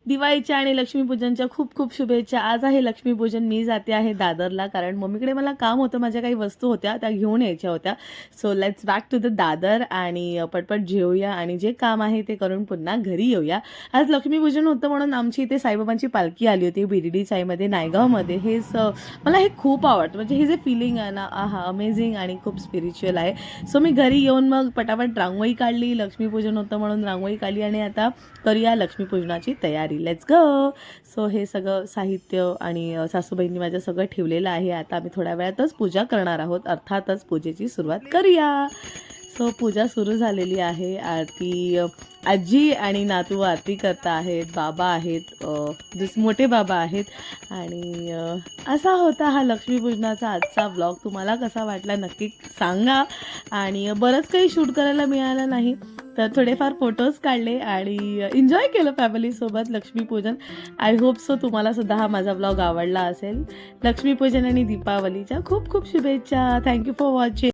दिवाळीच्या आणि लक्ष्मीपूजनच्या खूप खूप शुभेच्छा. आज आहे लक्ष्मीपूजन. मी जाते आहे दादरला, कारण मम्मीकडे मला काम होतं, माझ्या काही वस्तू होत्या त्या घेऊन यायच्या होत्या. So let's back to the Dadar आणि पटपट जेवूया आणि जे काम आहे ते करून पुन्हा घरी येऊया. आज लक्ष्मीपूजन होतं म्हणून आमची इथे साईबाबांची पालखी आली होती BDD साईमध्ये, नायगावमध्ये. मला हे खूप आवडतं, म्हणजे हे जे फिलिंग आहे ना, आहा अमेझिंग आणि खूप स्पिरिच्युअल आहे. सो मी घरी येऊन मग पटापट रांगोळी काढली, लक्ष्मीपूजन होतं म्हणून रांगोळी काढली आणि आता करूया लक्ष्मीपूजनाची तयारी. Let's go. सो हे सगळं साहित्य आणि सासूबाईंनी माझं सगळं ठेवलेलं आहे. आता आम्ही थोड्या वेळातच पूजा करणार आहोत, अर्थातच पूजेची सुरुवात करूया. सो पूजा सुरू झालेली आहे. आरती आजी आणि नातू आरती करता आहेत, बाबा आहेत, मोठे बाबा आहेत. आणि असा होता हा लक्ष्मीपूजनाचा आजचा ब्लॉग. तुम्हाला कसा वाटला नक्की सांगा. आणि बरंच काही शूट करायला मिळालं नाही, तर थोडेफार फोटोज काढले आणि एन्जॉय केलं फॅमिलीसोबत लक्ष्मीपूजन. आय होप सो तुम्हाला सुद्धा हा माझा ब्लॉग आवडला असेल. लक्ष्मीपूजन आणि दीपावलीच्या खूप खूप शुभेच्छा. Thank you for watching.